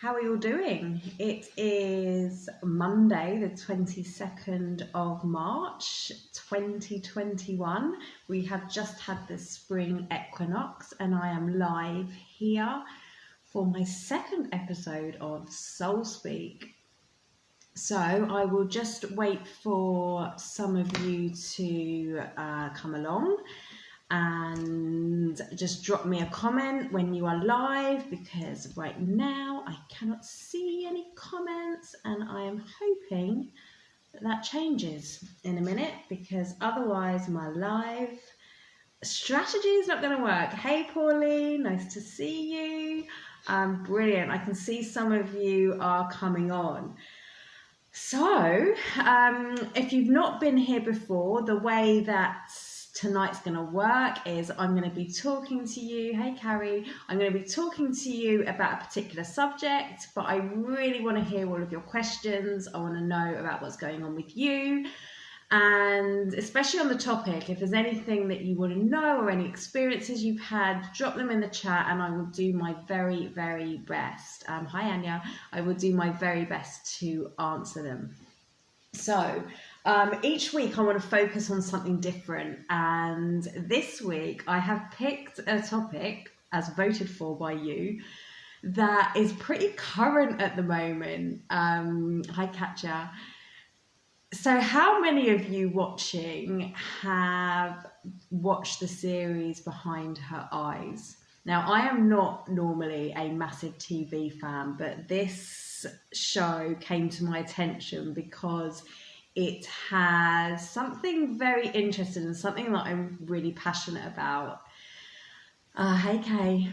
How are you all doing? It is Monday, the 22nd of March, 2021. We have just had the spring equinox, and I am live here for my second episode of Soul Speak. So I will just wait for some of you to come along and just drop me a comment when you are live, because right now I cannot see any comments, and I am hoping that changes in a minute, because otherwise my live strategy is not going to work. Hey Pauline, nice to see you. Brilliant. I can see some of you are coming on. So if you've not been here before, the way that tonight's going to work is I'm going to be talking to you. Hey Carrie, I'm going to be talking to you about a particular subject, but I really want to hear all of your questions. I want to know about what's going on with you, and especially on the topic, if there's anything that you want to know or any experiences you've had, drop them in the chat and I will do my very, very best. Hi Anya, I will do my very best to answer them. So each week I want to focus on something different, and this week I have picked a topic, as voted for by you, that is pretty current at the moment. Hi Katja. So how many of you watching have watched the series Behind Her Eyes? Now, I am not normally a massive TV fan, but this show came to my attention because it has something very interesting and something that I'm really passionate about. Hey Kay.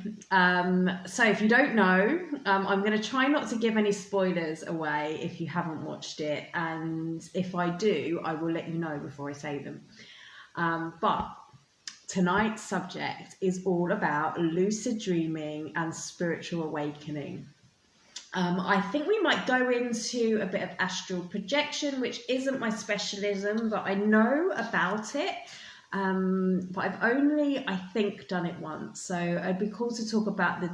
So if you don't know, I'm going to try not to give any spoilers away if you haven't watched it, and if I do, I will let you know before I say them. But tonight's subject is all about lucid dreaming and spiritual awakening. I think we might go into a bit of astral projection, which isn't my specialism, but I know about it. But I've only, I think, done it once, so it'd be cool to talk about the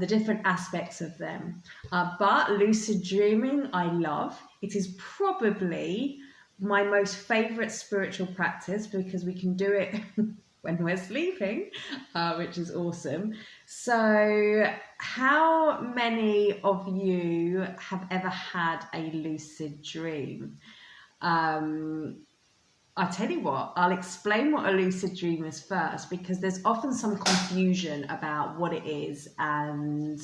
different aspects of them. But lucid dreaming, I love. It is probably my most favorite spiritual practice because we can do it when we're sleeping, which is awesome. So, how many of you have ever had a lucid dream? I'll tell you what, I'll explain what a lucid dream is first, because there's often some confusion about what it is, and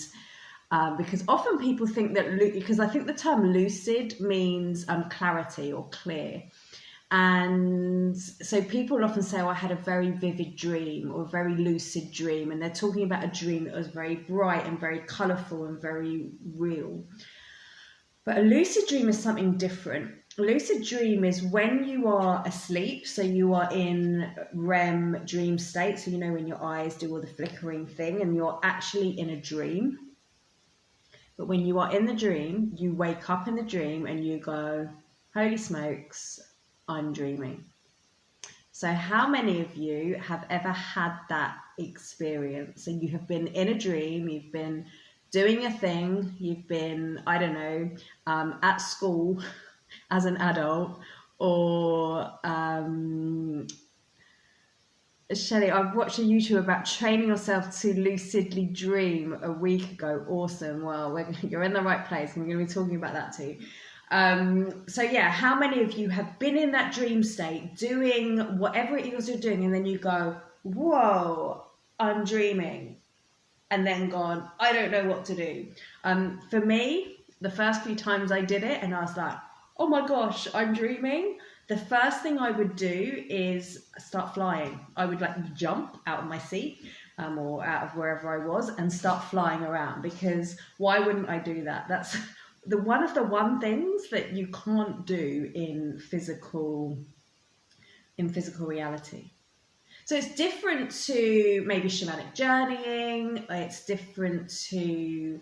because often people think that, because I think the term lucid means clarity or clear. And so people often say, oh, I had a very vivid dream or a very lucid dream, and they're talking about a dream that was very bright and very colourful and very real. But a lucid dream is something different. A lucid dream is when you are asleep, so you are in REM dream state, so you know when your eyes do all the flickering thing and you're actually in a dream. But when you are in the dream, you wake up in the dream and you go, holy smokes, I'm dreaming. So how many of you have ever had that experience? So you have been in a dream, you've been doing a thing, you've been, I don't know, at school as an adult, or Shelley, I've watched a YouTube about training yourself to lucidly dream a week ago. Awesome. Well, you're in the right place. I'm going to be talking about that too. So yeah, how many of you have been in that dream state doing whatever it is you're doing, and then you go, whoa, I'm dreaming, and then gone, I don't know what to do. For me, the first few times I did it and I was like, oh my gosh, I'm dreaming, the first thing I would do is start flying. I would like jump out of my seat or out of wherever I was and start flying around, because why wouldn't I do that? That's one of the things that you can't do in physical reality. So it's different to maybe shamanic journeying. It's different to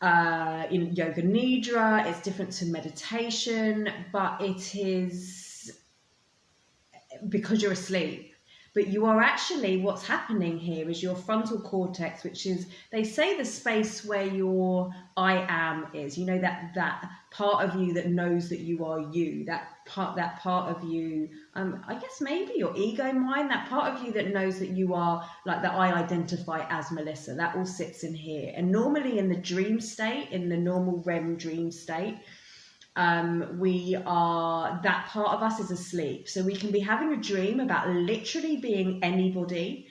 yoga nidra. It's different to meditation, but it is because you're asleep. But you are actually, what's happening here is your frontal cortex, which is, they say, the space where your I am is, you know, that part of you that knows that you are you, that part of you, I guess maybe your ego mind, that part of you that knows that you are, like, that I identify as Melissa, that all sits in here. And normally in the dream state, in the normal REM dream state, that part of us is asleep. So we can be having a dream about literally being anybody.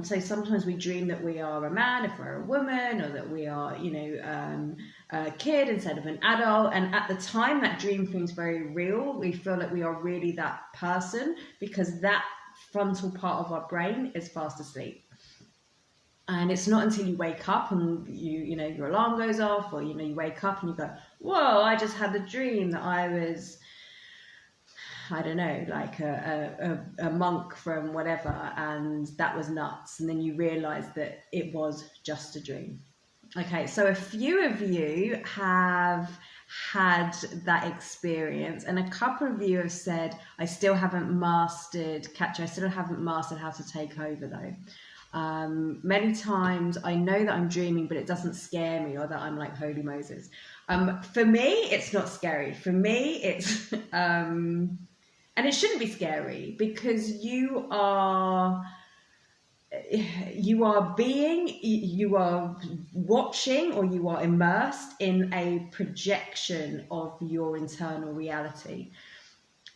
So sometimes we dream that we are a man if we're a woman, or that we are, you know, a kid instead of an adult. And at the time that dream feels very real, we feel like we are really that person, because that frontal part of our brain is fast asleep. And it's not until you wake up and you know, your alarm goes off, or, you know, you wake up and you go, whoa, I just had the dream that I was, I don't know, like a monk from whatever, and that was nuts. And then you realize that it was just a dream. Okay, so a few of you have had that experience, and a couple of you have said, I still haven't mastered how to take over though. Many times I know that I'm dreaming, but it doesn't scare me, or that I'm like, holy Moses. For me, it's not scary. For me, it's, and it shouldn't be scary, because you are watching, or you are immersed in a projection of your internal reality.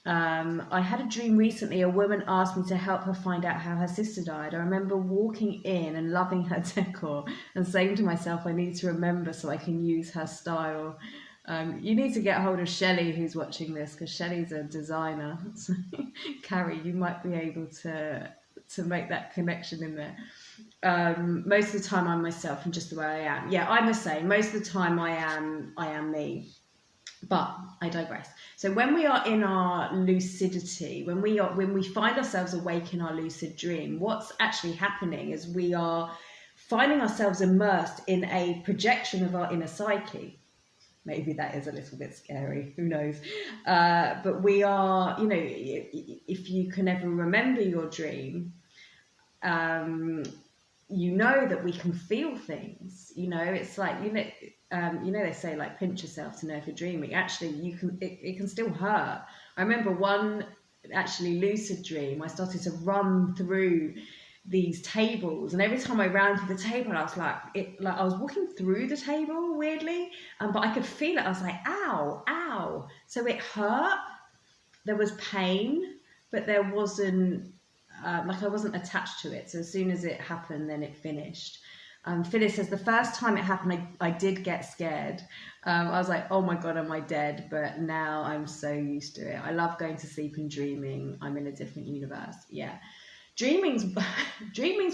I had a dream recently. A woman asked me to help her find out how her sister died. I remember walking in and loving her decor and saying to myself, I need to remember so I can use her style. You need to get hold of Shelley, who's watching this, because Shelley's a designer. So, Carrie, you might be able to make that connection in there. Most of the time I'm myself and just the way I am. Yeah, I must say, most of the time I am me. But I digress. So when we are in our lucidity, when we find ourselves awake in our lucid dream, what's actually happening is we are finding ourselves immersed in a projection of our inner psyche. Maybe that is a little bit scary, who knows? But we are, you know, if you can ever remember your dream, you know that we can feel things. You know, it's like, you know, they say, like, pinch yourself to know if you're dreaming. Actually, you can. It can still hurt. I remember one actually lucid dream. I started to run through these tables, and every time I ran through the table, I was like I was walking through the table weirdly, but I could feel it. I was like, ow, ow. So it hurt. There was pain, but there wasn't. Like, I wasn't attached to it. So as soon as it happened, then it finished. Phyllis says, the first time it happened, I did get scared. I was like, oh my God, am I dead? But now I'm so used to it. I love going to sleep and dreaming. I'm in a different universe. Yeah. Dreaming's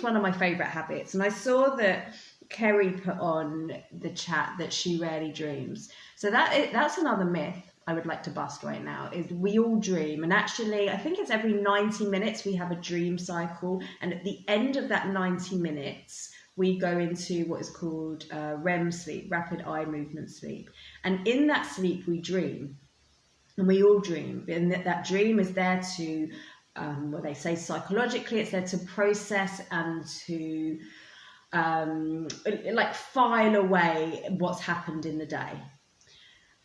one of my favorite habits. And I saw that Kerry put on the chat that she rarely dreams. So that's another myth I would like to bust right now, is we all dream. And actually, I think it's every 90 minutes we have a dream cycle. And at the end of that 90 minutes, we go into what is called REM sleep, rapid eye movement sleep. And in that sleep, we dream. And we all dream. And that dream is there to, what they say psychologically, it's there to process and to like file away what's happened in the day.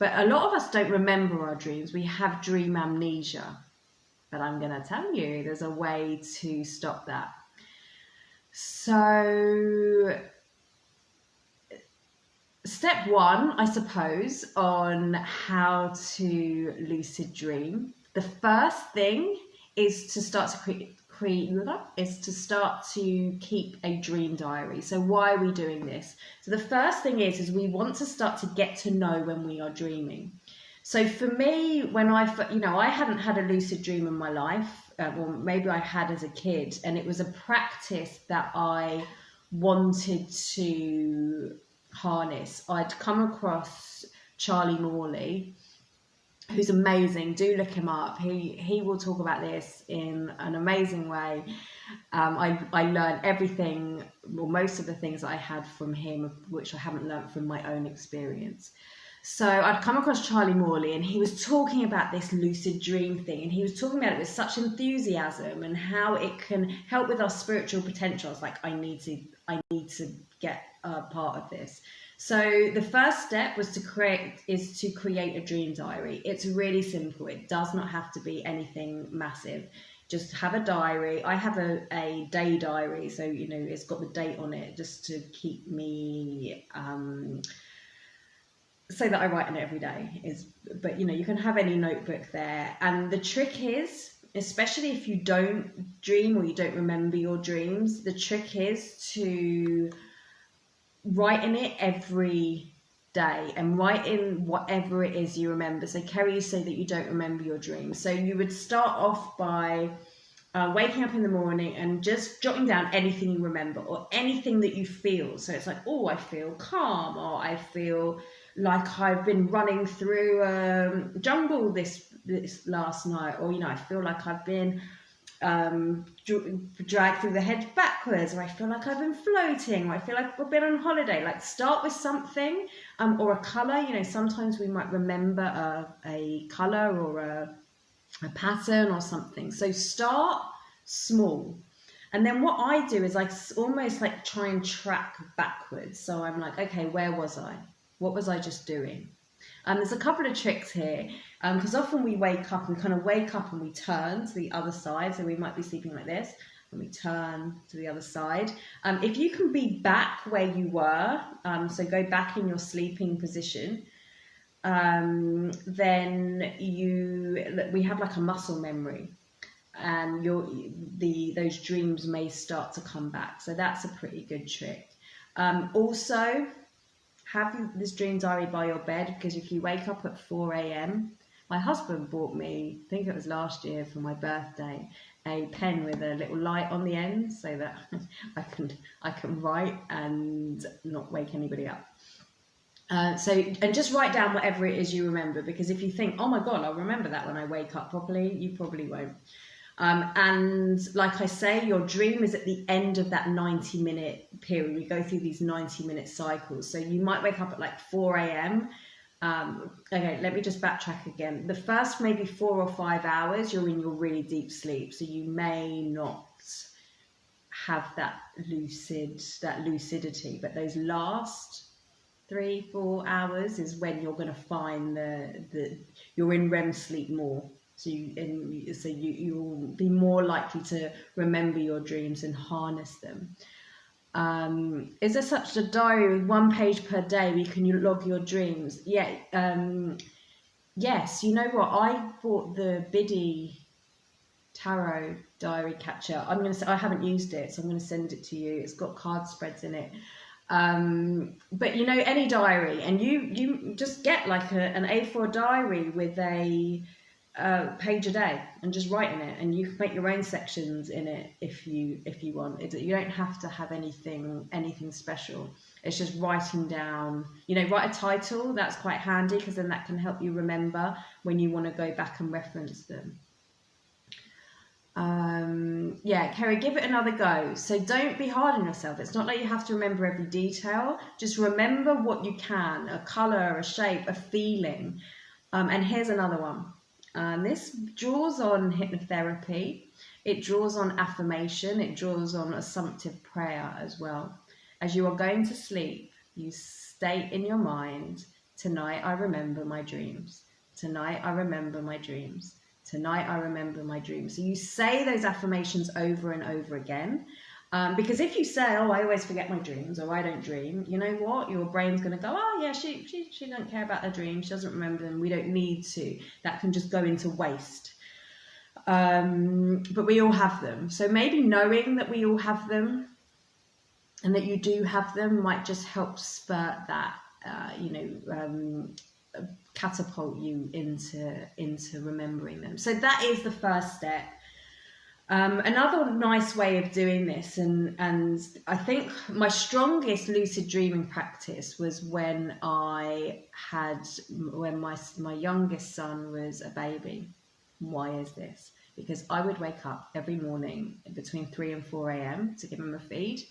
But a lot of us don't remember our dreams. We have dream amnesia. But I'm going to tell you, there's a way to stop that. So, step one, I suppose, on how to lucid dream. The first thing is to start to keep a dream diary. So why are we doing this? So the first thing is we want to start to get to know when we are dreaming. So for me, when I hadn't had a lucid dream in my life, or maybe I had as a kid, and it was a practice that I wanted to harness. I'd come across Charlie Morley, who's amazing. Do look him up. He will talk about this in an amazing way. I learned everything, well, most of the things that I had from him, which I haven't learned from my own experience. So I'd come across Charlie Morley, and he was talking about this lucid dream thing, and he was talking about it with such enthusiasm and how it can help with our spiritual potential. I was like, I need to get a part of this. So the first step was to create a dream diary. It's really simple. It does not have to be anything massive. Just have a diary. I have a day diary, so it's got the date on it just to keep me so that I write in it every day. But you can have any notebook there. And the trick is, especially if you don't dream or you don't remember your dreams, the trick is to write in it every day and write in whatever it is you remember. So Kerry, you say that you don't remember your dreams. So you would start off by waking up in the morning and just jotting down anything you remember or anything that you feel. So it's like, oh, I feel calm, or I feel like I've been running through a jungle this last night, or I feel like I've been dragged through the hedge backwards, or I feel like I've been floating, or I feel like I've been on holiday. Like, start with something, or a color. Sometimes we might remember a color or a pattern or something. So start small. And then what I do is I almost like try and track backwards. So I'm like, okay, where was I? What was I just doing? There's a couple of tricks here, because often we wake up and we turn to the other side. So we might be sleeping like this and we turn to the other side. If you can be back where you were, so go back in your sleeping position, then we have like a muscle memory, and those dreams may start to come back. So that's a pretty good trick. Also, have this dream diary by your bed, because if you wake up at 4 a.m, my husband bought me, I think it was last year for my birthday, a pen with a little light on the end, so that I can write and not wake anybody up. And just write down whatever it is you remember, because if you think, oh my God, I'll remember that when I wake up properly, you probably won't. And like I say, your dream is at the end of that 90-minute period. We go through these 90-minute cycles. So you might wake up at like 4 a.m. Okay, let me just backtrack again. The first maybe 4 or 5 hours, you're in your really deep sleep. So you may not have that lucidity, but those last 3-4 hours is when you're going to find you're in REM sleep more. So you'll be more likely to remember your dreams and harness them. Is there such a diary with 1 page per day where you can log your dreams? Yeah. Yes. You know what? I bought the Biddy Tarot diary catcher. I haven't used it, so I'm going to send it to you. It's got card spreads in it. But any diary, and you just get like an A4 diary with a page a day and just write in it, and you can make your own sections in it if you want. You don't have to have anything special. It's just writing down, write a title. That's quite handy, because then that can help you remember when you want to go back and reference them. Yeah, Kerry, give it another go. So don't be hard on yourself. It's not like you have to remember every detail. Just remember what you can: a color, a shape, a feeling. And here's another one. This draws on hypnotherapy. It draws on affirmation. It draws on assumptive prayer as well. As you are going to sleep, you state in your mind, tonight I remember my dreams. Tonight I remember my dreams. Tonight I remember my dreams. So you say those affirmations over and over again. Because if you say, oh, I always forget my dreams, or I don't dream, you know what? Your brain's going to go, oh, yeah, she don't care about her dreams. She doesn't remember them. We don't need to. That can just go into waste. But we all have them. So maybe knowing that we all have them and that you do have them might just help spur that, catapult you into remembering them. So that is the first step. Another nice way of doing this, and I think my strongest lucid dreaming practice was when my youngest son was a baby. Why is this? Because I would wake up every morning between 3 and 4 a.m. to give him a feed,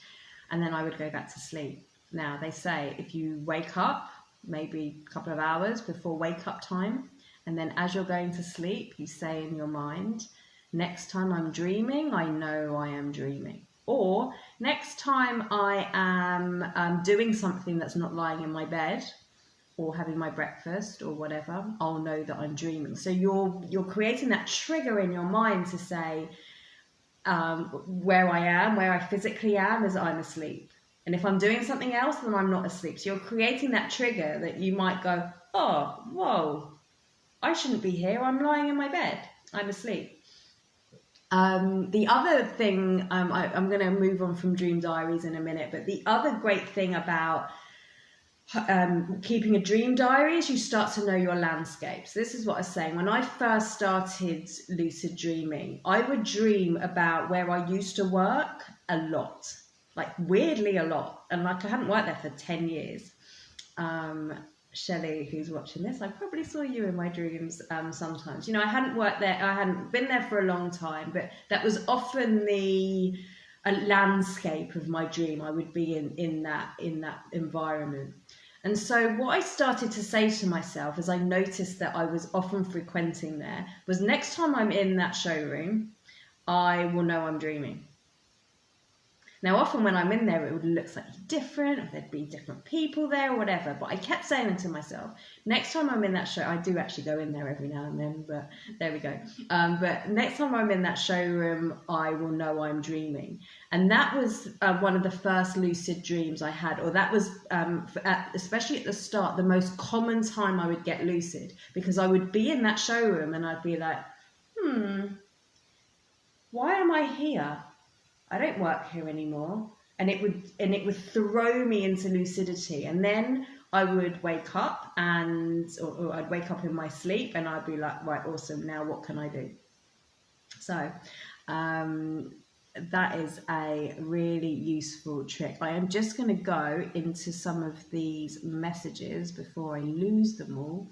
and then I would go back to sleep. Now, they say if you wake up maybe a couple of hours before wake up time. And then as you're going to sleep, you say in your mind, next time I'm dreaming, I know I am dreaming. Or next time I am doing something that's not lying in my bed or having my breakfast or whatever, I'll know that I'm dreaming. So you're creating that trigger in your mind to say, where I am, where I physically am, is I'm asleep. And if I'm doing something else, then I'm not asleep. So you're creating that trigger that you might go, oh, whoa, I shouldn't be here. I'm lying in my bed. I'm asleep. The other thing, I'm going to move on from dream diaries in a minute, but the other great thing about keeping a dream diary is you start to know your landscapes. This is what I was saying. When I first started lucid dreaming, I would dream about where I used to work a lot, like weirdly a lot. And like I hadn't worked there for 10 years. Shelley, who's watching this, I probably saw you in my dreams sometimes. You know, I hadn't worked there, I hadn't been there for a long time, but that was often a landscape of my dream. I would be in that environment. And so what I started to say to myself as I noticed that I was often frequenting there was, next time I'm in that showroom, I will know I'm dreaming. Now, often when I'm in there, it would look slightly different, or there'd be different people there or whatever. But I kept saying to myself, next time I'm in that show, I do actually go in there every now and then, but there we go. But next time I'm in that showroom, I will know I'm dreaming. And that was one of the first lucid dreams I had, or that was, especially at the start, the most common time I would get lucid, because I would be in that showroom and I'd be like, why am I here? I don't work here anymore. And it would throw me into lucidity. And then I would wake up or I'd wake up in my sleep and I'd be like, right, awesome. Now what can I do? So that is a really useful trick. I am just going to go into some of these messages before I lose them all.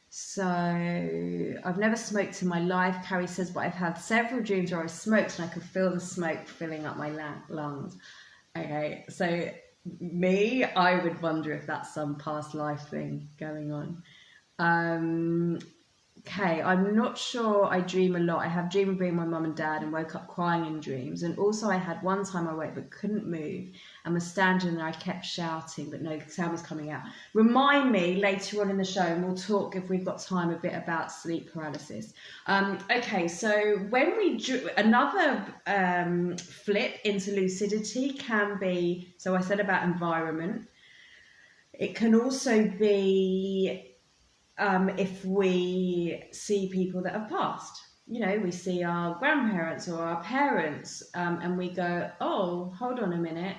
So I've never smoked in my life, Carrie says, but I've had several dreams where I smoked and I could feel the smoke filling up my lungs. Okay, so I would wonder if that's some past life thing going on. Okay, I'm not sure I dream a lot. I have dreamed of being my mum and dad and woke up crying in dreams. And also I had one time I woke but couldn't move and was standing there. I kept shouting, but no sound was coming out. Remind me later on in the show, and we'll talk, if we've got time, a bit about sleep paralysis. Okay, so when we another flip into lucidity can be, so I said about environment. It can also be if we see people that have passed. You know, we see our grandparents or our parents and we go, oh, hold on a minute,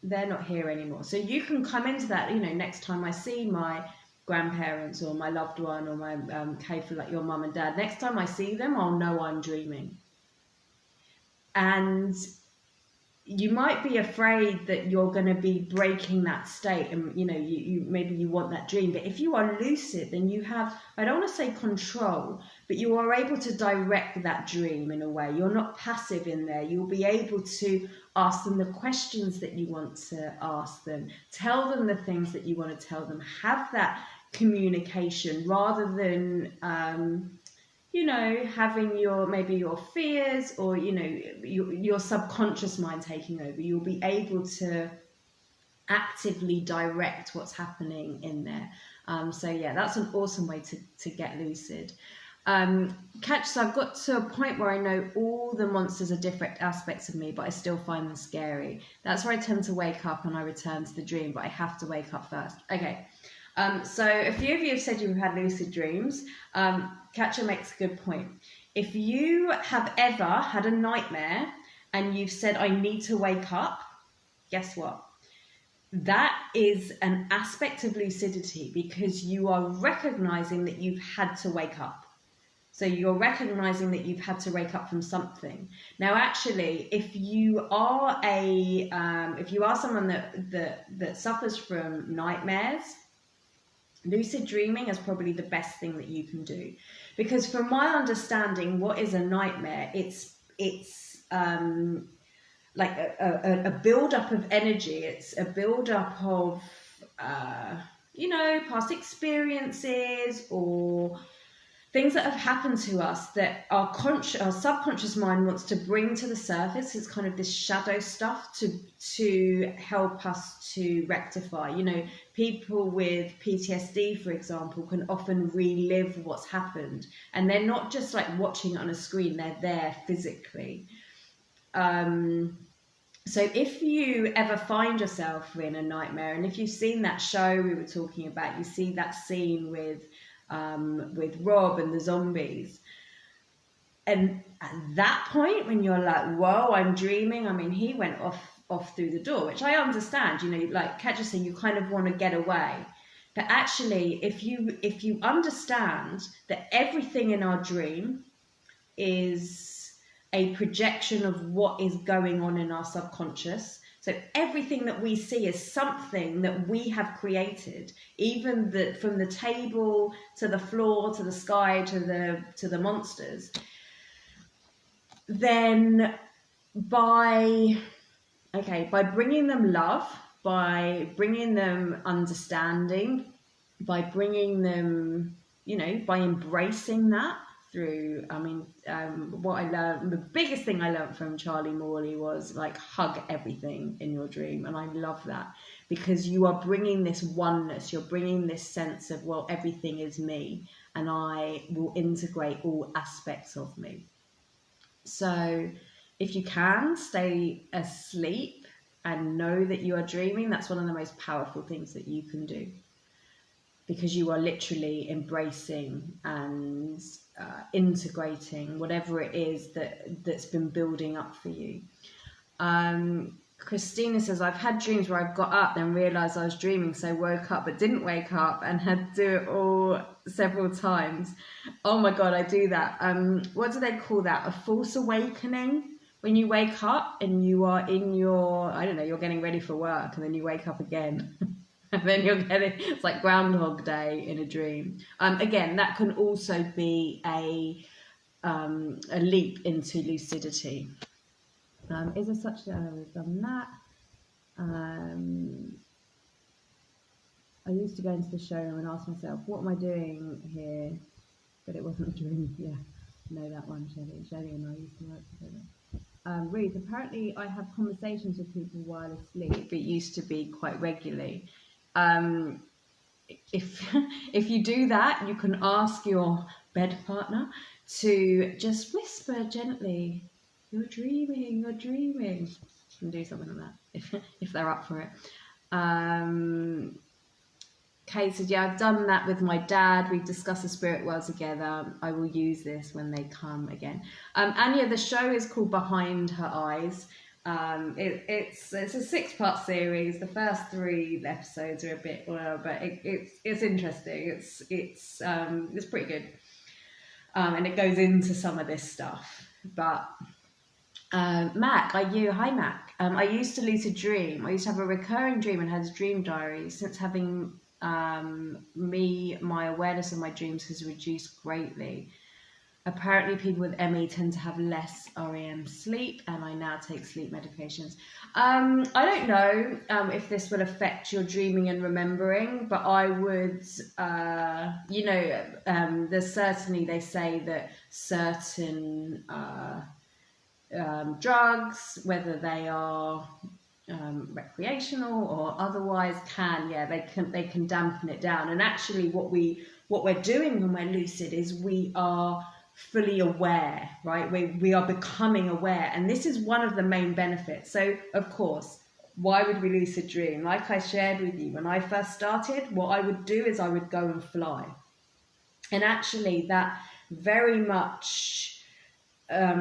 they're not here anymore. So you can come into that, you know, next time I see my grandparents or my loved one or my for like your mum and dad, next time I see them, I'll know I'm dreaming. And you might be afraid that you're going to be breaking that state, and you know, you maybe you want that dream, but if you are lucid, then you have, I don't want to say control, but you are able to direct that dream in a way. You're not passive in there. You'll be able to ask them the questions that you want to ask them, tell them the things that you want to tell them, have that communication rather than you know, having maybe your fears or, you know, your subconscious mind taking over. You'll be able to actively direct what's happening in there. So yeah, that's an awesome way to get lucid. So I've got to a point where I know all the monsters are different aspects of me, but I still find them scary. That's where I tend to wake up and I return to the dream, but I have to wake up first. Okay. So a few of you have said you've had lucid dreams. Katja makes a good point. If you have ever had a nightmare and you've said, I need to wake up, guess what? That is an aspect of lucidity because you are recognizing that you've had to wake up. So you're recognizing that you've had to wake up from something. Now, actually, if you are someone that suffers from nightmares, lucid dreaming is probably the best thing that you can do, because from my understanding, what is a nightmare? It's like a build-up of energy. It's a build-up of past experiences or things that have happened to us that our subconscious mind wants to bring to the surface. It's kind of this shadow stuff to help us to rectify. People with PTSD, for example, can often relive what's happened, and they're not just like watching it on a screen, they're there physically. So if you ever find yourself in a nightmare, and if you've seen that show we were talking about, you see that scene with Rob and the zombies, and at that point when you're like, whoa, I'm dreaming, I mean, he went off through the door, which I understand, like Kat saying, you kind of want to get away. But actually, if you understand that everything in our dream is a projection of what is going on in our subconscious. So everything that we see is something that we have created, even from the table to the floor to the sky to the monsters. Then by bringing them love, by bringing them understanding, by bringing them, by embracing that, through, what I learned, the biggest thing I learned from Charlie Morley was like, hug everything in your dream. And I love that, because you are bringing this oneness, you're bringing this sense of, well, everything is me and I will integrate all aspects of me. So if you can stay asleep and know that you are dreaming, that's one of the most powerful things that you can do, because you are literally embracing and integrating whatever it is that's been building up for you. Christina says, I've had dreams where I've got up and realised I was dreaming, so woke up but didn't wake up and had to do it all several times. Oh my God, I do that. What do they call that? A false awakening? When you wake up and you are in your, I don't know, you're getting ready for work and then you wake up again. And then it's like Groundhog Day in a dream. Again, that can also be a leap into lucidity. Is there such a, we've done that. I used to go into the showroom and ask myself, what am I doing here? But it wasn't a dream. Yeah, know that one, Shelley. Shelley and I used to work together. Ruth, apparently I have conversations with people while asleep. It used to be quite regularly. If you do that, you can ask your bed partner to just whisper gently, you're dreaming, you're dreaming. You can do something like that if they're up for it. Kate said, yeah, I've done that with my dad. We've discussed the spirit world together. I will use this when they come again. Anya, the show is called Behind Her Eyes. It's a 6-part series. The first 3 episodes are a bit, but it's interesting. It's pretty good, and it goes into some of this stuff. But Mac, hi Mac. I used to lucid dream. I used to have a recurring dream and had a dream diary. Since having my awareness of my dreams has reduced greatly. Apparently people with ME tend to have less REM sleep, and I now take sleep medications. I don't know if this will affect your dreaming and remembering, but I would, there's certainly, they say that certain drugs, whether they are recreational or otherwise, they can dampen it down. And actually what we're doing when we're lucid is we are fully aware, right? We are becoming aware, and this is one of the main benefits. So of course, why would we lucid dream? Like I shared with you, when I first started, what I would do is I would go and fly, and actually that very much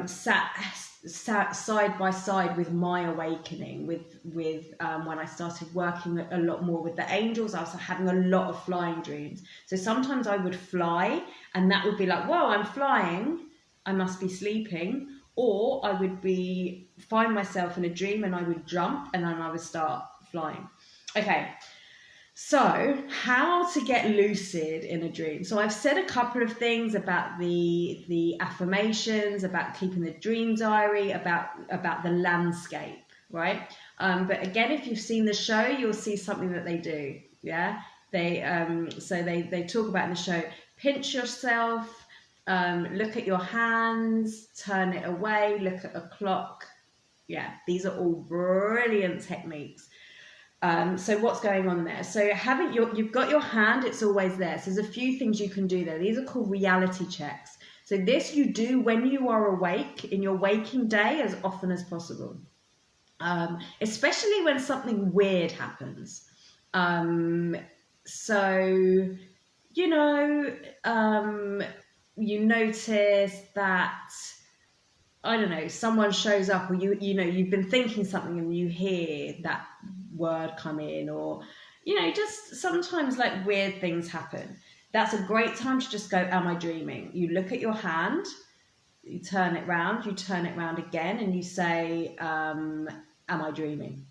sat side by side with my awakening, with when I started working a lot more with the angels. I was having a lot of flying dreams. So sometimes I would fly and that would be like, whoa, I'm flying, I must be sleeping. Or I would find myself in a dream and I would jump and then I would start flying. Okay, So, how to get lucid in a dream? So, I've said a couple of things about the affirmations, about keeping the dream diary, about the landscape, right? But again, if you've seen the show, you'll see something that they do. Yeah, they talk about in the show. Pinch yourself, look at your hands, turn it away, look at a clock. Yeah, these are all brilliant techniques. So what's going on there? So you've got your hand, it's always there. So there's a few things you can do there. These are called reality checks. So this you do when you are awake in your waking day as often as possible, especially when something weird happens. So, you know, you notice that, I don't know, someone shows up, or you've been thinking something and you hear that word come in, or just sometimes like weird things happen. That's a great time to just go, am I dreaming? You look at your hand, you turn it round again, and you say, am I dreaming?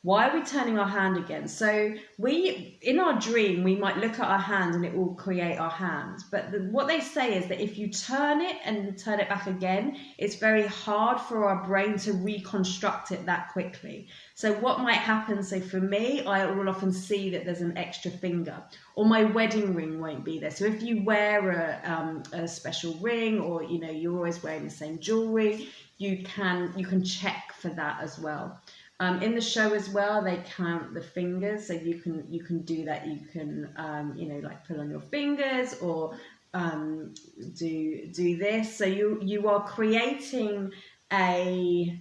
Why are we turning our hand again? So in our dream, we might look at our hand and it will create our hand. But what they say is that if you turn it and turn it back again, it's very hard for our brain to reconstruct it that quickly. So what might happen, so for me, I will often see that there's an extra finger, or my wedding ring won't be there. So if you wear a special ring, or you're always wearing the same jewelry, you can check for that as well. In the show as well, they count the fingers, so you can do that. You can like pull on your fingers, or do this. So you are creating a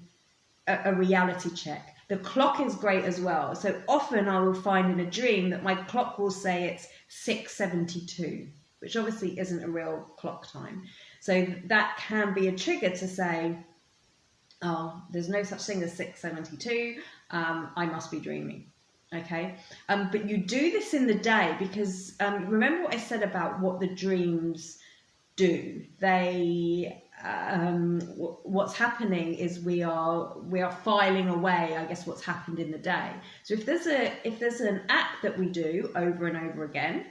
reality check. The clock is great as well. So often I will find in a dream that my clock will say it's 6:72, which obviously isn't a real clock time. So that can be a trigger to say, oh, there's no such thing as 6:72, I must be dreaming. Okay, but you do this in the day, because remember what I said about what the dreams do. They what's happening is we are filing away, I guess, what's happened in the day. So if there's an act that we do over and over again,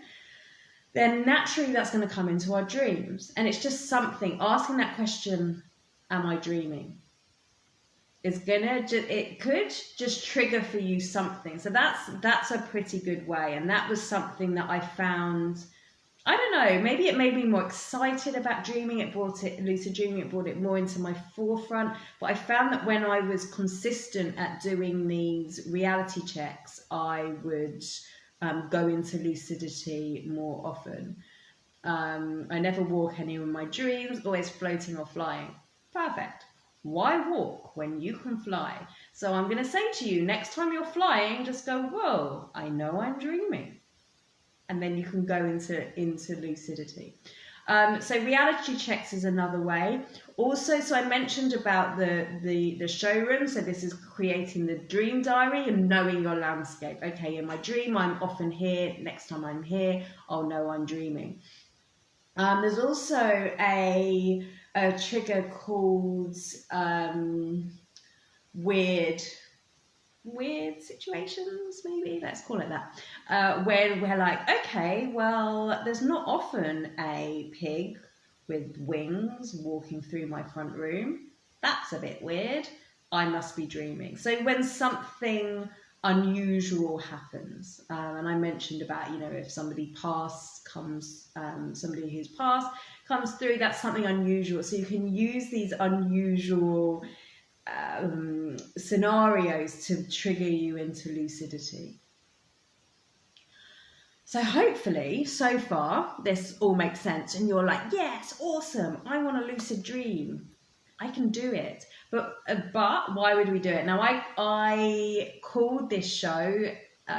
then naturally that's going to come into our dreams. And it's just something, asking that question, am I dreaming, it could just trigger for you something. So that's a pretty good way. And that was something that I found, I don't know, maybe it made me more excited about dreaming. Lucid dreaming, it brought it more into my forefront. But I found that when I was consistent at doing these reality checks, I would go into lucidity more often. I never walk any of my dreams, always floating or flying. Perfect. Why walk when you can fly? So I'm going to say to you, next time you're flying, just go, whoa, I know I'm dreaming. And then you can go into lucidity. So reality checks is another way. Also, so I mentioned about the showroom. So this is creating the dream diary and knowing your landscape. Okay, in my dream, I'm often here. Next time I'm here, I'll know I'm dreaming. There's also a trigger called weird situations, maybe, let's call it that, where we're like, okay, well, there's not often a pig with wings walking through my front room. That's a bit weird. I must be dreaming. So when something unusual happens, and I mentioned about, if somebody somebody who's passed comes through, that's something unusual. So you can use these unusual scenarios to trigger you into lucidity. So hopefully, so far, this all makes sense, and you're like, yes, awesome, I want a lucid dream. I can do it. But why would we do it? Now, I called this show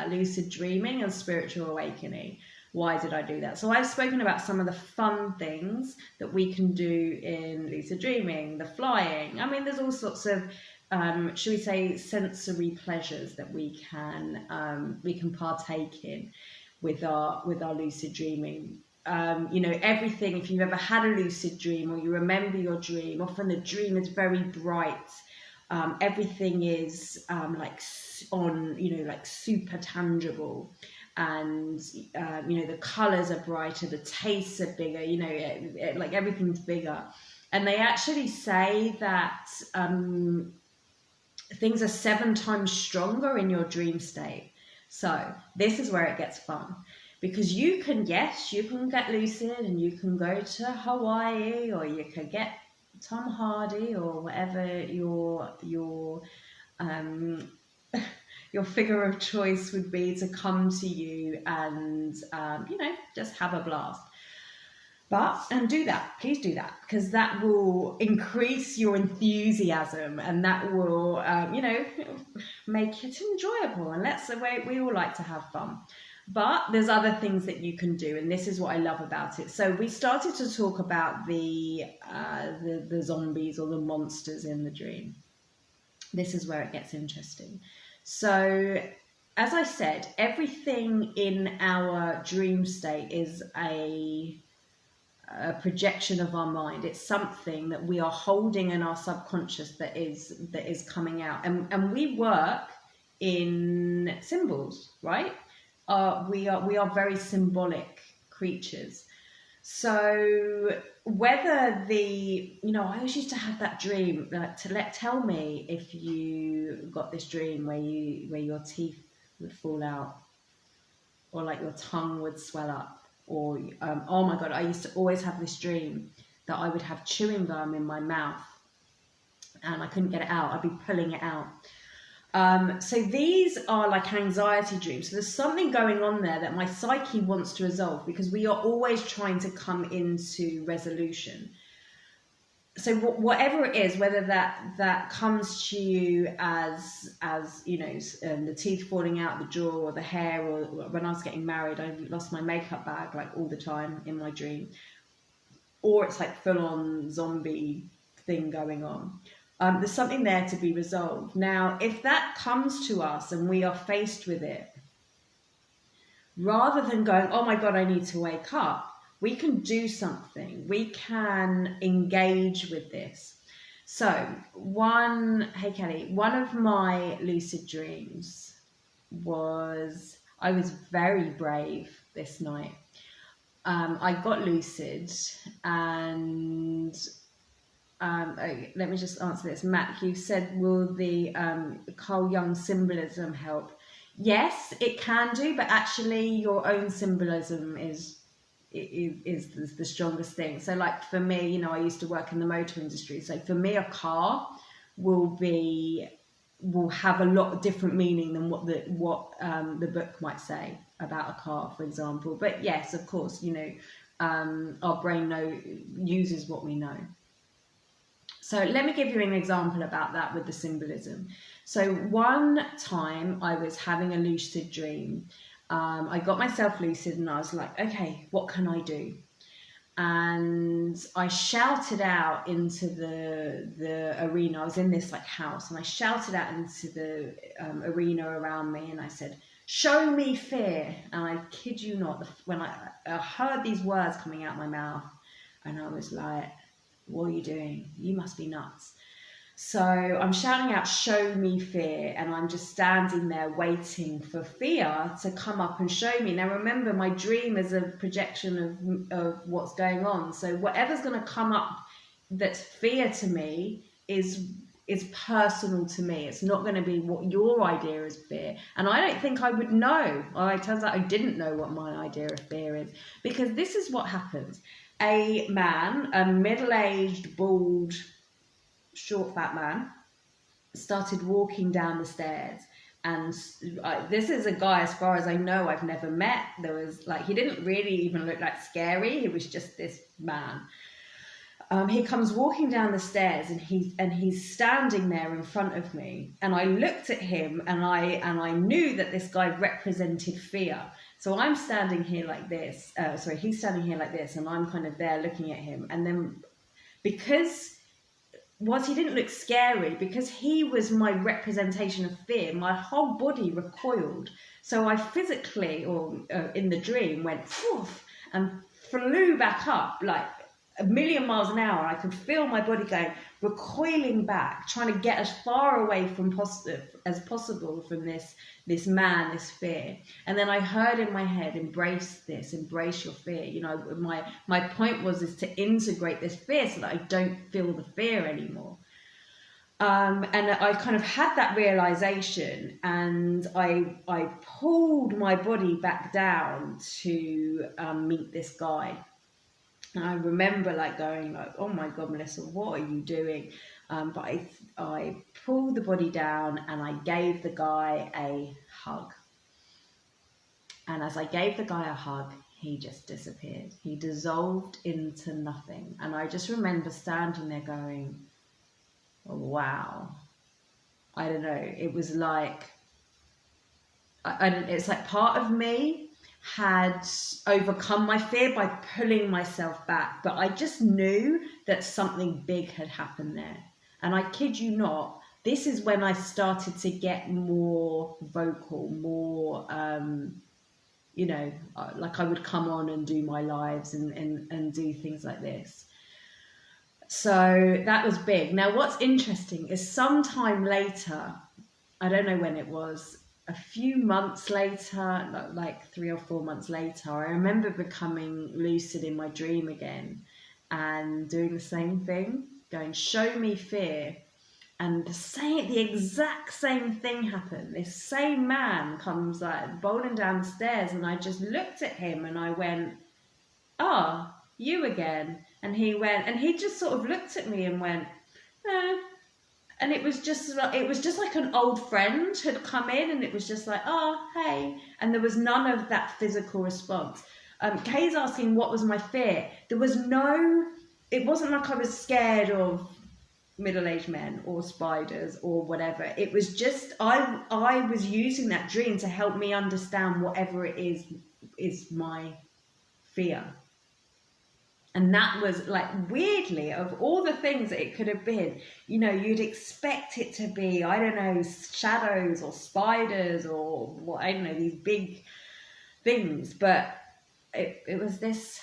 Lucid Dreaming and Spiritual Awakening. Why did I do that? So I've spoken about some of the fun things that we can do in lucid dreaming, the flying. I mean, there's all sorts of, should we say, sensory pleasures that we can partake in with our lucid dreaming. Everything, if you've ever had a lucid dream or you remember your dream, often the dream is very bright. Everything is like on, like super tangible, and the colors are brighter, the tastes are bigger, like everything's bigger. And they actually say that things are 7 times stronger in your dream state. So this is where it gets fun, because you can get lucid and you can go to Hawaii, or you could get Tom Hardy, or whatever um, your figure of choice would be, to come to you and just have a blast. And do that, please do that, because that will increase your enthusiasm, and that will, make it enjoyable. And that's the way we all like to have fun. But there's other things that you can do, and this is what I love about it. So we started to talk about the zombies or the monsters in the dream. This is where it gets interesting. So, as I said, everything in our dream state is a projection of our mind. It's something that we are holding in our subconscious that is coming out, and we work in symbols, right? We are very symbolic creatures. So whether I always used to have that dream, tell me if you got this dream where your teeth would fall out, or like your tongue would swell up, or oh my God, I used to always have this dream that I would have chewing gum in my mouth and I couldn't get it out. I'd be pulling it out. So these are like anxiety dreams. So there's something going on there that my psyche wants to resolve, because we are always trying to come into resolution. So whatever it is, whether that comes to you as the teeth falling out the jaw, or the hair, or when I was getting married, I lost my makeup bag like all the time in my dream, or it's like full on zombie thing going on. There's something there to be resolved. Now, if that comes to us and we are faced with it, rather than going, oh my God, I need to wake up, we can do something. We can engage with this. So hey Kelly, one of my lucid dreams was, I was very brave this night. I got lucid, and let me just answer this. Matt, you said, will the Carl Jung symbolism help? Yes, it can do, but actually your own symbolism is the strongest thing. So like for me, I used to work in the motor industry. So for me, a car will have a lot of different meaning than what the book might say about a car, for example. But yes, of course, our brain uses what we know. So let me give you an example about that with the symbolism. So one time I was having a lucid dream. I got myself lucid and I was like, okay, what can I do? And I shouted out into the arena. I was in this like house, and I shouted out into the arena around me, and I said, show me fear. And I kid you not, when I heard these words coming out my mouth, and I was like, what are you doing? You must be nuts. So I'm shouting out, show me fear, and I'm just standing there waiting for fear to come up and show me. Now remember, my dream is a projection of what's going on. So whatever's going to come up that's fear to me is personal to me. It's not going to be what your idea is fear. And I don't think I would know. Well, it turns out I didn't know what my idea of fear is, because this is what happens. A man, a middle-aged, bald, short, fat man, started walking down the stairs. And this is a guy, as far as I know, I've never met. He didn't really even look like scary. He was just this man. He comes walking down the stairs, and he's standing there in front of me. And I looked at him, and I knew that this guy represented fear. So I'm standing here like this. He's standing here like this, and I'm kind of there looking at him. And then, because he didn't look scary, because he was my representation of fear, my whole body recoiled. So I physically, or in the dream, went poof and flew back up, like a million miles an hour. I could feel my body going, recoiling back, trying to get as far away from as possible from this man, this fear. And then I heard in my head, embrace this, embrace your fear. You know, my point is to integrate this fear so that I don't feel the fear anymore. And I kind of had that realization, and I pulled my body back down to meet this guy. And I remember like going like, oh my God, Melissa, what are you doing? But I pulled the body down and I gave the guy a hug. And as I gave the guy a hug, he just disappeared. He dissolved into nothing. And I just remember standing there going, wow. I don't know. It was like, it's like part of me had overcome my fear by pulling myself back, but I just knew that something big had happened there. And I kid you not, this is when I started to get more vocal, more, you know, like I would come on and do my lives and do things like this. So that was big. Now, what's interesting is sometime later, I don't know when it was, a few months later, like 3 or 4 months later, I remember becoming lucid in my dream again and doing the same thing, going, show me fear. And the exact same thing happened. This same man comes like bowling down the stairs, and I just looked at him and I went, oh, you again. And he just sort of looked at me and went, eh. And it was just like an old friend had come in, and it was just like, oh, hey. And there was none of that physical response. Kay's asking what was my fear. It wasn't like I was scared of middle-aged men or spiders or whatever. It was just, I was using that dream to help me understand whatever it is my fear. And that was like, weirdly, of all the things that it could have been, you know, you'd expect it to be, I don't know, shadows or spiders or what, I don't know, these big things. But it was this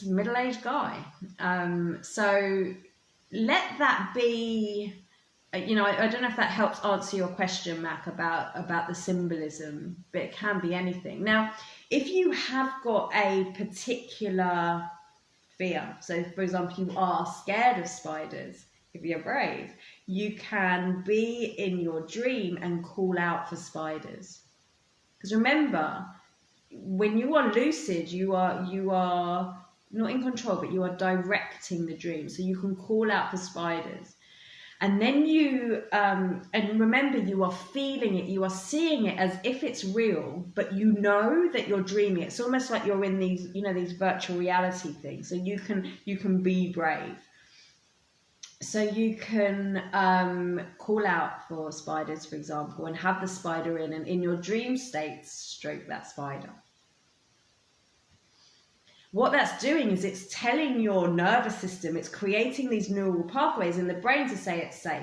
middle-aged guy. So let that be, you know, I don't know if that helps answer your question, Mac, about the symbolism, but it can be anything. Now, if you have got a particular fear, so for example, you are scared of spiders, if you're brave, you can be in your dream and call out for spiders. Because remember, when you are lucid, you are not in control, but you are directing the dream. So you can call out for spiders. And then you, and remember, you are feeling it, you are seeing it as if it's real, but you know that you're dreaming. It's almost like you're in these, you know, these virtual reality things. So you can be brave. So you can call out for spiders, for example, and have the spider in, and in your dream state, stroke that spider. What that's doing is it's telling your nervous system, it's creating these neural pathways in the brain to say it's safe.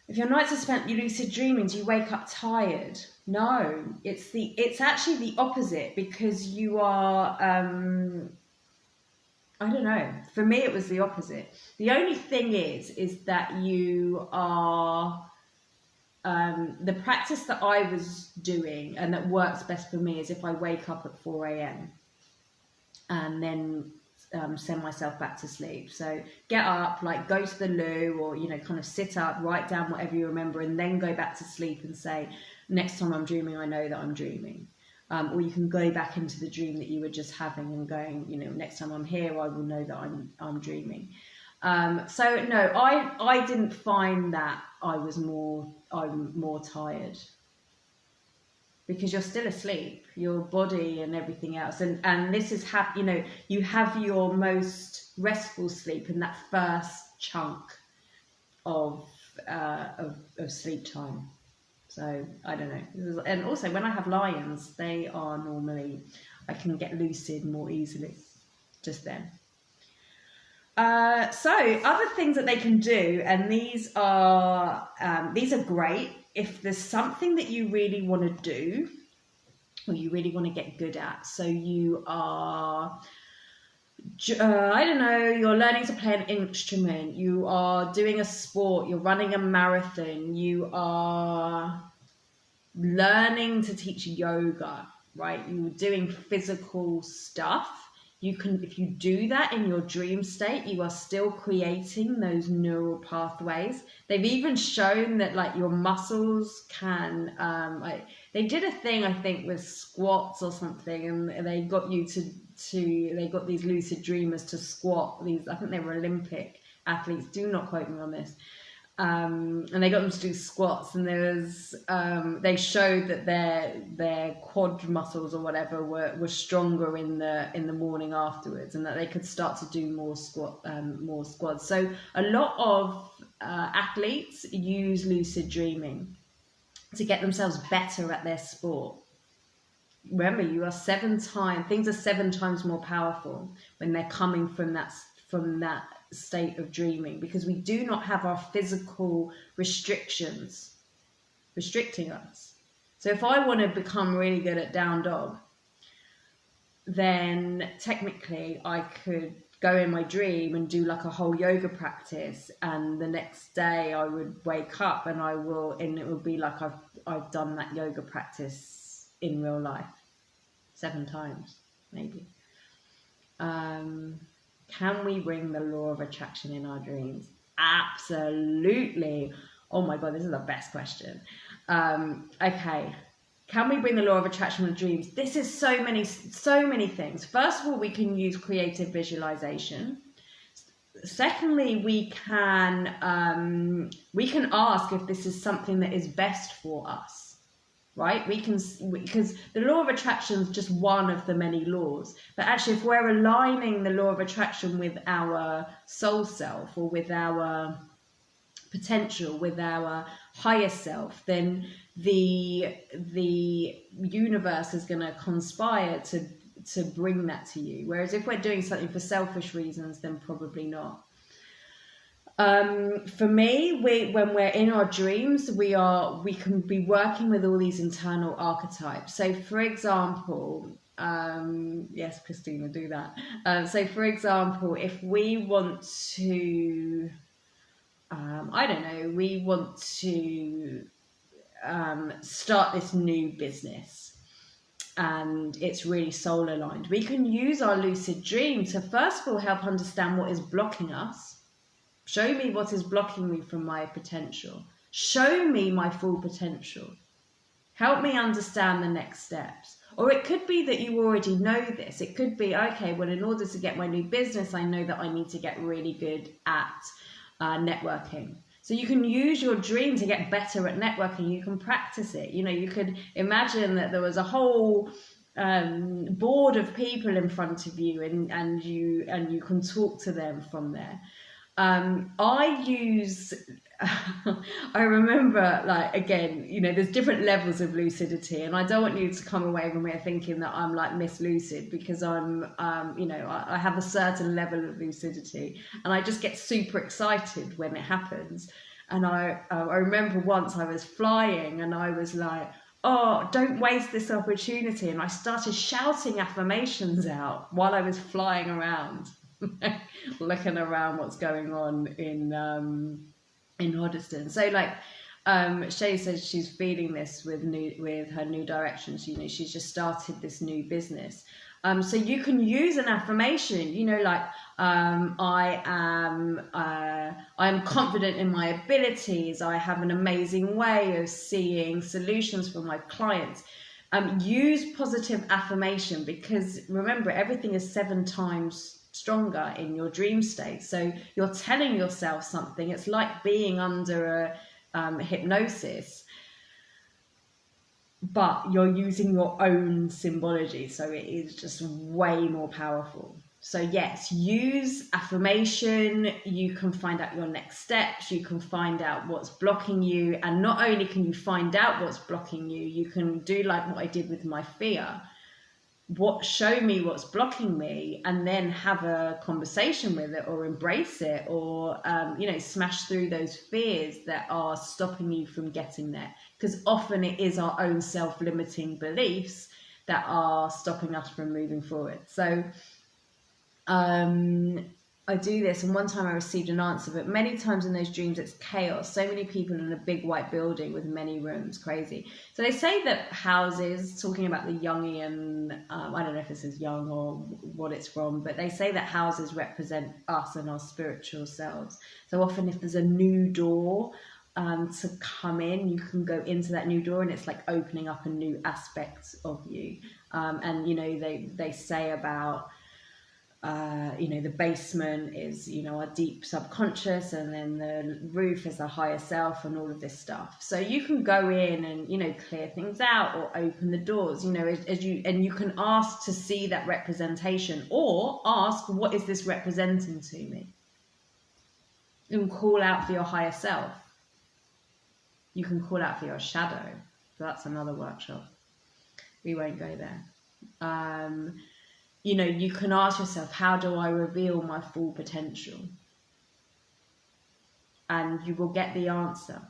If your nights are spent lucid dreaming, do you wake up tired? No, it's actually the opposite, because you are, I don't know, for me it was the opposite. The only thing is that you are, the practice that I was doing and that works best for me is if I wake up at 4 a.m. and then send myself back to sleep. So get up, like go to the loo, or, you know, kind of sit up, write down whatever you remember, and then go back to sleep and say, next time I'm dreaming, I know that I'm dreaming. Or you can go back into the dream that you were just having and going, you know, next time I'm here, I will know that I'm dreaming. So no, I didn't find that I'm more tired, because you're still asleep, your body and everything else, and this is you know, you have your most restful sleep in that first chunk of sleep time. So I don't know. And also when I have lions, they are normally, I can get lucid more easily just then. So other things that they can do, and these are great if there's something that you really want to do or you really want to get good at. So you are I don't know, you're learning to play an instrument, you are doing a sport, you're running a marathon, you are learning to teach yoga, right? You're doing physical stuff. You can, if you do that in your dream state, you are still creating those neural pathways. They've even shown that like your muscles can, like they did a thing I think with squats or something, and they got you they got these lucid dreamers to squat. These, I think they were Olympic athletes. Do not quote me on this. And they got them to do squats, and there was they showed that their quad muscles or whatever were stronger in the morning afterwards, and that they could start to do more squats. So a lot of athletes use lucid dreaming to get themselves better at their sport. Remember, things are 7 times more powerful when they're coming from that state of dreaming, because we do not have our physical restrictions restricting us. So if I want to become really good at down dog, then technically I could go in my dream and do like a whole yoga practice, and the next day I would wake up and it would be like I've done that yoga practice in real life 7 times maybe. Can we bring the law of attraction in our dreams? Absolutely. Oh my God, this is the best question. Okay. Can we bring the law of attraction in dreams? This is so many things. First of all, we can use creative visualization. Secondly, we can ask if this is something that is best for us. Right? Because the law of attraction is just one of the many laws. But actually, if we're aligning the law of attraction with our soul self, or with our potential, with our higher self, then the universe is going to conspire to bring that to you. Whereas if we're doing something for selfish reasons, then probably not. For me, when we're in our dreams, we can be working with all these internal archetypes. So for example, yes, Christina, do that. So for example, if we want to, I don't know, we want to start this new business, and it's really soul aligned, we can use our lucid dream to first of all help understand what is blocking us. Show me what is blocking me from my potential. Show me my full potential. Help me understand the next steps. Or it could be that you already know this. It could be, okay, well, in order to get my new business, I know that I need to get really good at networking. So you can use your dream to get better at networking. You can practice it. You know, you could imagine that there was a whole board of people in front of you, and you can talk to them from there. I remember, like, again, you know, there's different levels of lucidity, and I don't want you to come away from here thinking that I'm like Miss Lucid, because I'm, you know, I have a certain level of lucidity, and I just get super excited when it happens. And I remember once I was flying, and I was like, oh, don't waste this opportunity. And I started shouting affirmations out while I was flying around. Looking around what's going on in Hoddesdon. So like Shay says, she's feeling this with her new directions. You know, she's just started this new business. So you can use an affirmation, you know, like I am confident in my abilities. I have an amazing way of seeing solutions for my clients. Use positive affirmation, because remember, everything is 7 times stronger in your dream state. So you're telling yourself something. It's like being under a hypnosis, but you're using your own symbology, so it is just way more powerful. So yes, use affirmation. You can find out your next steps. You can find out what's blocking you, and not only can you find out what's blocking you, you can do like what I did with my fear. Show me what's blocking me, and then have a conversation with it, or embrace it, or you know, smash through those fears that are stopping you from getting there, because often it is our own self-limiting beliefs that are stopping us from moving forward. So I do this, and one time I received an answer, but many times in those dreams it's chaos. So many people in a big white building with many rooms, crazy. So they say that houses, talking about the Jungian, I don't know if this is Jung or what it's from, but they say that houses represent us and our spiritual selves. So often if there's a new door to come in, you can go into that new door, and it's like opening up a new aspect of you. And you know, they say about you know, the basement is, you know, our deep subconscious, and then the roof is the higher self, and all of this stuff. So you can go in and, you know, clear things out or open the doors, you know, as you, and you can ask to see that representation, or ask, what is this representing to me? And call out for your higher self. You can call out for your shadow. So that's another workshop. We won't go there. You know, you can ask yourself, how do I reveal my full potential? And you will get the answer.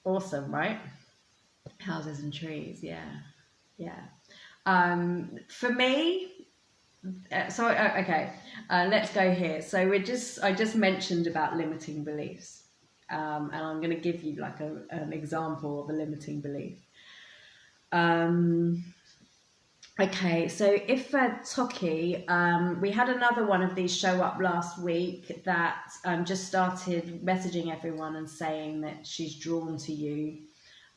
Awesome, right? Houses and trees, yeah. For me, okay, let's go here. So I just mentioned about limiting beliefs. And I'm going to give you like an example of a limiting belief. Okay, so if Toki, we had another one of these show up last week that just started messaging everyone and saying that she's drawn to you.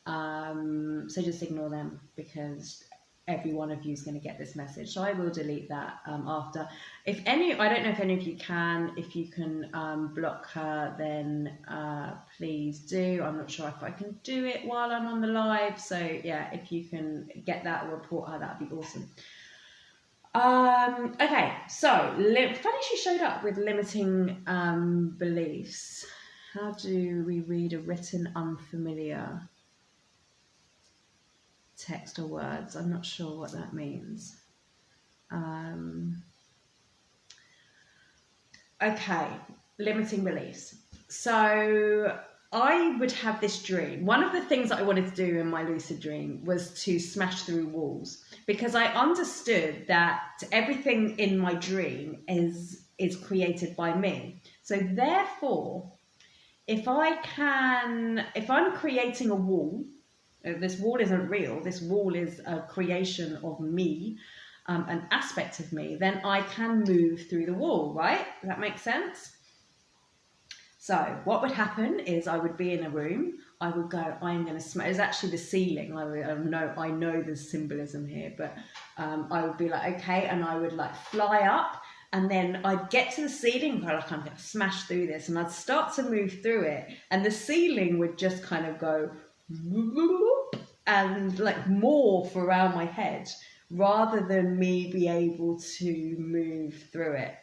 So just ignore them, because every one of you is going to get this message. So I will delete that after. If any, I don't know if any of you can, if you can block her, then please do. I'm not sure if I can do it while I'm on the live. So yeah, if you can get that or report her, that'd be awesome. Okay, so funny she showed up with limiting beliefs. How do we read a written unfamiliar text or words? I'm not sure what that means. Okay, limiting beliefs. So I would have this dream. One of the things that I wanted to do in my lucid dream was to smash through walls, because I understood that everything in my dream is created by me. So therefore, if I'm creating a wall, this wall isn't real, this wall is a creation of me, an aspect of me, then I can move through the wall, right? Does that make sense? So what would happen is I would be in a room, I would go, I'm going to smash, it's actually the ceiling, I know there's symbolism here, but I would be like, okay, and I would like fly up, and then I'd get to the ceiling and go like, I'm going to smash through this, and I'd start to move through it, and the ceiling would just kind of go and like morph around my head, rather than me be able to move through it.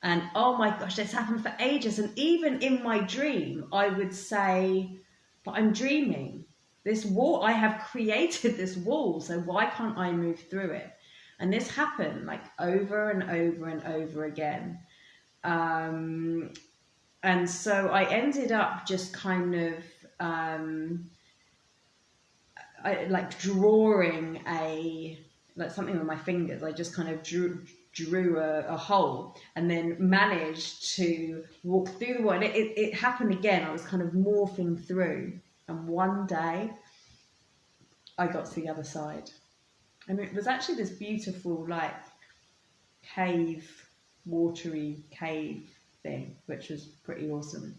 And oh my gosh, this happened for ages. And even in my dream, I would say, but I'm dreaming. This wall, I have created this wall, so why can't I move through it? And this happened like over and over and over again. And so I ended up just kind of like drawing like something with my fingers. I just kind of drew a hole, and then managed to walk through the wall. And it happened again. I was kind of morphing through, and one day I got to the other side, and it was actually this beautiful like cave, watery cave thing, which was pretty awesome.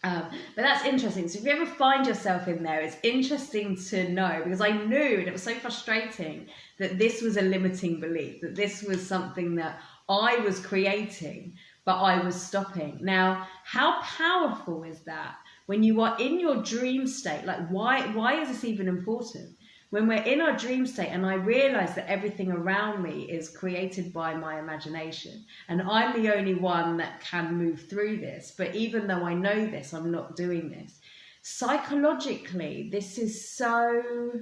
But that's interesting. So if you ever find yourself in there, it's interesting to know, because I knew, and it was so frustrating, that this was a limiting belief, that this was something that I was creating, but I was stopping. Now, how powerful is that when you are in your dream state? Like, why is this even important? When we're in our dream state and I realize that everything around me is created by my imagination, and I'm the only one that can move through this, but even though I know this, I'm not doing this. Psychologically, this is so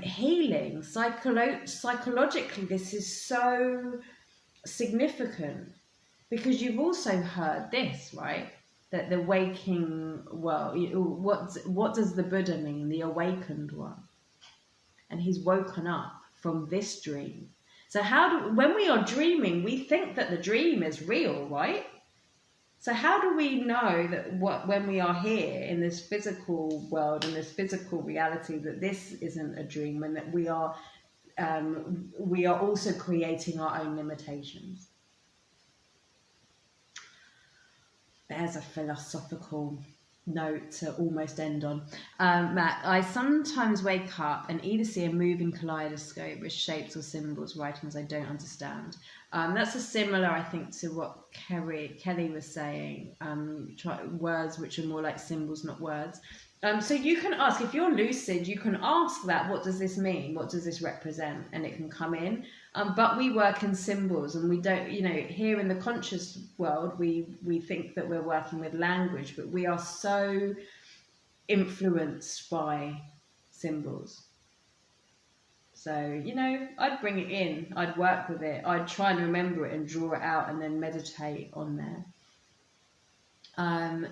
healing. Psychologically, this is so significant, because you've also heard this, right? That the waking, well, what does the Buddha mean? The awakened one. And he's woken up from this dream. So when we are dreaming, we think that the dream is real, right? So how do we know that when we are here in this physical world, in this physical reality, that this isn't a dream, and that we are also creating our own limitations? There's a philosophical note to almost end on. Matt, I sometimes wake up and either see a moving kaleidoscope with shapes or symbols, writings I don't understand. That's a similar, I think, to what Kelly was saying. Words which are more like symbols, not words. So you can ask, if you're lucid, you can ask that, what does this mean? What does this represent? And it can come in. But we work in symbols, and we don't, here in the conscious world, we think that we're working with language, but we are so influenced by symbols. So, I'd bring it in, I'd work with it, I'd try and remember it and draw it out and then meditate on there.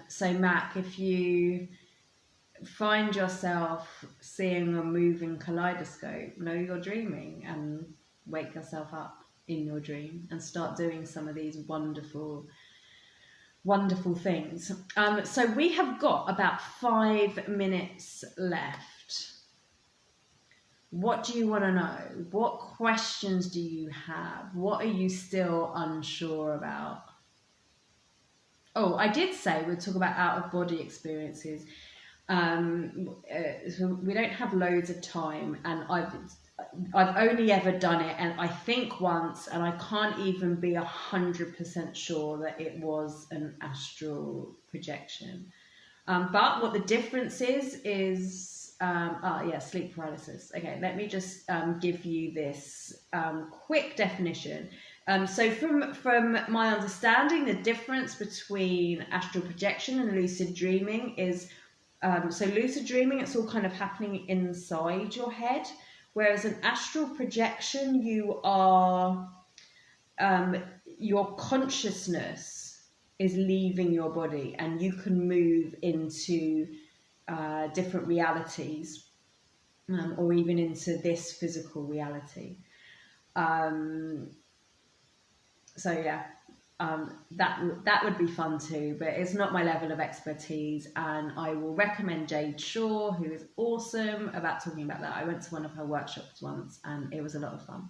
So Mac, if you find yourself seeing a moving kaleidoscope, know you're dreaming, and wake yourself up in your dream and start doing some of these wonderful things. So we have got about 5 minutes left. What do you want to know? What questions do you have? What are you still unsure about? Oh, I did say we'll talk about out-of-body experiences. So we don't have loads of time, and I've only ever done it, and I think once, and I can't even be 100% sure that it was an astral projection. But what the difference is sleep paralysis. Okay, let me just give you this quick definition. So from my understanding, the difference between astral projection and lucid dreaming is, so lucid dreaming, it's all kind of happening inside your head, whereas an astral projection, your consciousness is leaving your body, and you can move into different realities, or even into this physical reality. So yeah, that would be fun too, but it's not my level of expertise, and I will recommend Jade Shaw, who is awesome about talking about that. I went to one of her workshops once and it was a lot of fun.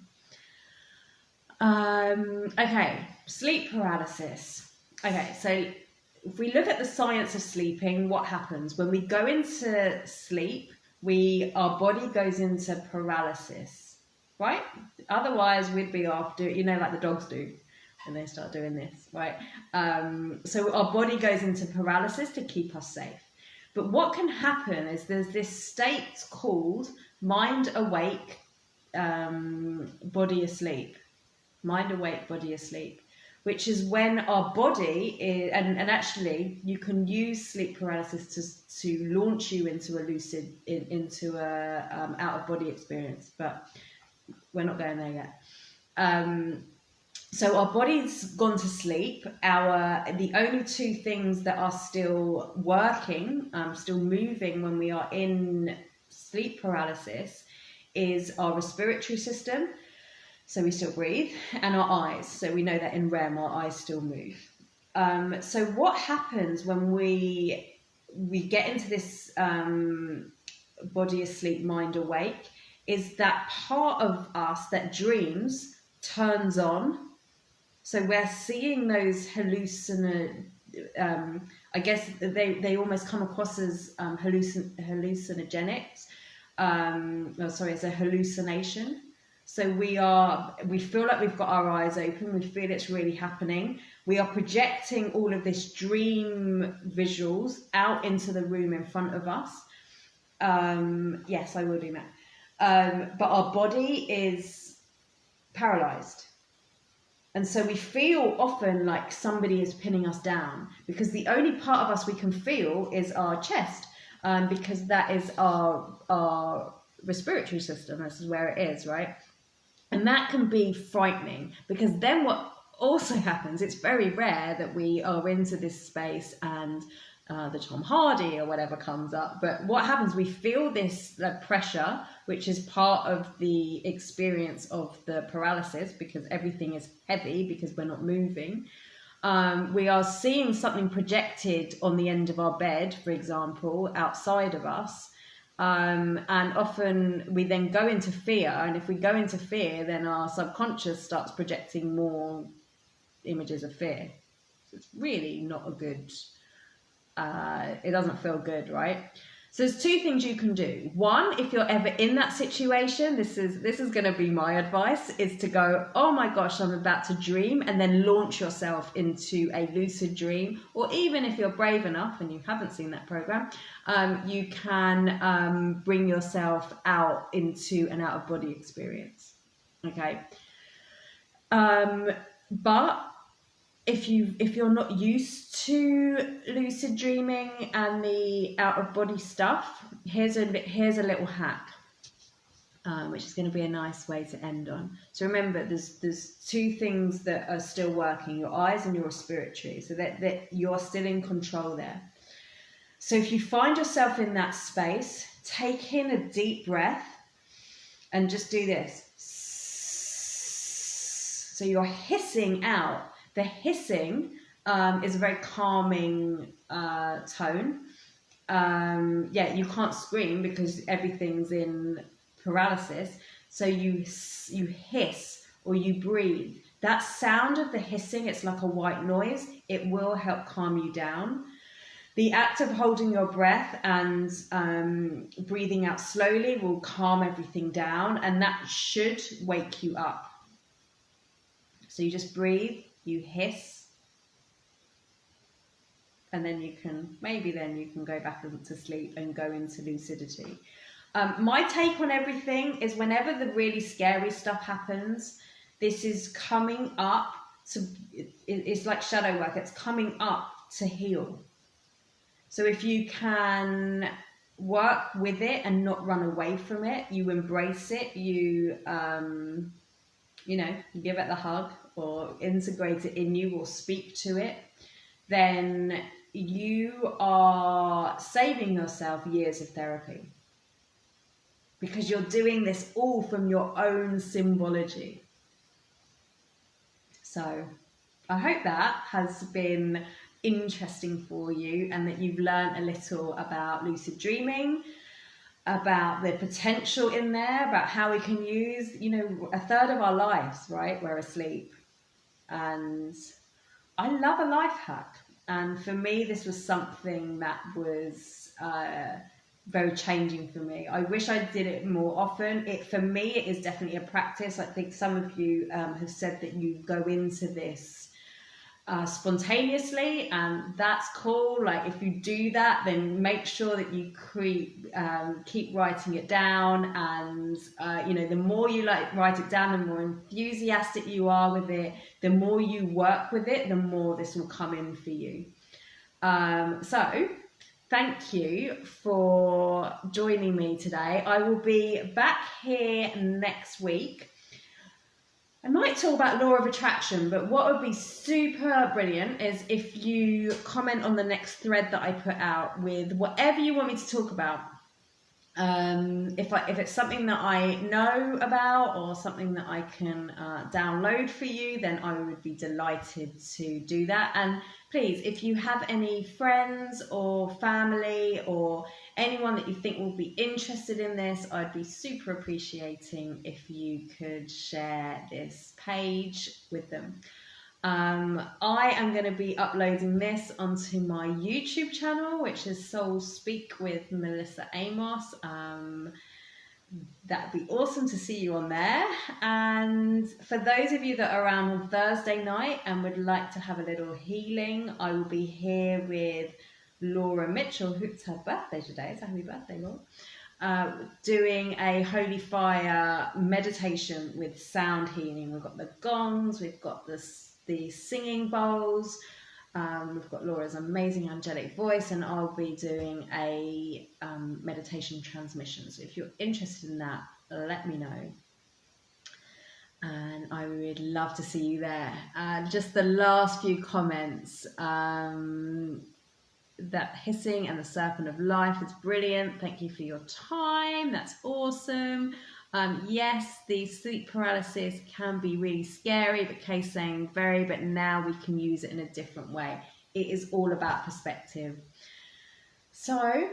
Okay, sleep paralysis. Okay, so if we look at the science of sleeping, what happens when we go into sleep? Our body goes into paralysis, right? Otherwise we'd be off doing, like the dogs do when they start doing this, right? So our body goes into paralysis to keep us safe. But what can happen is there's this state called mind awake, body asleep. Mind awake, body asleep, which is when our body is, and actually you can use sleep paralysis to launch you into a lucid, into a out of body experience, but we're not going there yet. So our body's gone to sleep. The only two things that are still working, still moving when we are in sleep paralysis, is our respiratory system. So we still breathe, and our eyes. So we know that in REM, our eyes still move. So what happens when we get into this body asleep, mind awake, is that part of us that dreams turns on. So we're seeing those I guess they almost come across as hallucinogenics. As a hallucination. So we feel like we've got our eyes open, we feel it's really happening. We are projecting all of this dream visuals out into the room in front of us. Yes, I will do that. But our body is paralyzed. And so we feel often like somebody is pinning us down, because the only part of us we can feel is our chest, because that is our respiratory system. This is where it is, right? And that can be frightening, because then what also happens, it's very rare that we are into this space and the Tom Hardy or whatever comes up. But what happens, we feel this pressure, which is part of the experience of the paralysis, because everything is heavy because we're not moving. We are seeing something projected on the end of our bed, for example, outside of us. And often we then go into fear. And if we go into fear, then our subconscious starts projecting more images of fear. So it's really not a good, it doesn't feel good, right? So there's two things you can do. One, if you're ever in that situation, this is going to be my advice, is to go, oh my gosh, I'm about to dream, and then launch yourself into a lucid dream. Or even if you're brave enough and you haven't seen that program, you can bring yourself out into an out-of-body experience. Okay. But if you're not used to lucid dreaming and the out-of-body stuff, here's a little hack, which is going to be a nice way to end on. So remember, there's two things that are still working: your eyes and your respiratory, so that you're still in control there. So if you find yourself in that space, take in a deep breath and just do this. So you're hissing out. The hissing is a very calming tone. Yeah, you can't scream because everything's in paralysis. So you hiss or you breathe. That sound of the hissing, it's like a white noise. It will help calm you down. The act of holding your breath and breathing out slowly will calm everything down, and that should wake you up. So you just breathe, you hiss, and then you can go back to sleep and go into lucidity. My take on everything is, whenever the really scary stuff happens, this is coming up to, it's like shadow work, it's coming up to heal. So if you can work with it and not run away from it, you embrace it, you give it the hug or integrate it in you or speak to it, then you are saving yourself years of therapy, because you're doing this all from your own symbology. So I hope that has been interesting for you, and that you've learned a little about lucid dreaming, about the potential in there, about how we can use, a third of our lives, right, we're asleep. And I love a life hack. And for me, this was something that was very changing for me. I wish I did it more often. For me, it is definitely a practice. I think some of you have said that you go into this spontaneously, and that's cool. Like, if you do that, then make sure that you keep writing it down, and the more you write it down, the more enthusiastic you are with it, the more you work with it, the more this will come in for you. So thank you for joining me today. I will be back here next week. I might talk about law of attraction, but what would be super brilliant is if you comment on the next thread that I put out with whatever you want me to talk about. If it's something that I know about or something that I can download for you, then I would be delighted to do that. And please, if you have any friends or family or anyone that you think will be interested in this, I'd be super appreciating if you could share this page with them. I am going to be uploading this onto my YouTube channel, which is Soul Speak with Melissa Amos. That'd be awesome to see you on there. And for those of you that are around on Thursday night and would like to have a little healing, I will be here with Laura Mitchell, who's her birthday today. So happy birthday, Laura. Doing a holy fire meditation with sound healing. We've got the gongs, we've got the singing bowls, we've got Laura's amazing angelic voice, and I'll be doing a meditation transmission. So if you're interested in that, let me know, and I would love to see you there. Just the last few comments. that hissing and the serpent of life is brilliant. Thank you for your time. That's awesome. Yes, the sleep paralysis can be really scary, but Kay's saying but now we can use it in a different way. It is all about perspective. So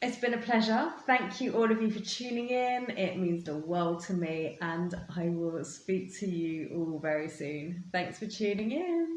it's been a pleasure. Thank you all of you for tuning in. It means the world to me, and I will speak to you all very soon. Thanks for tuning in.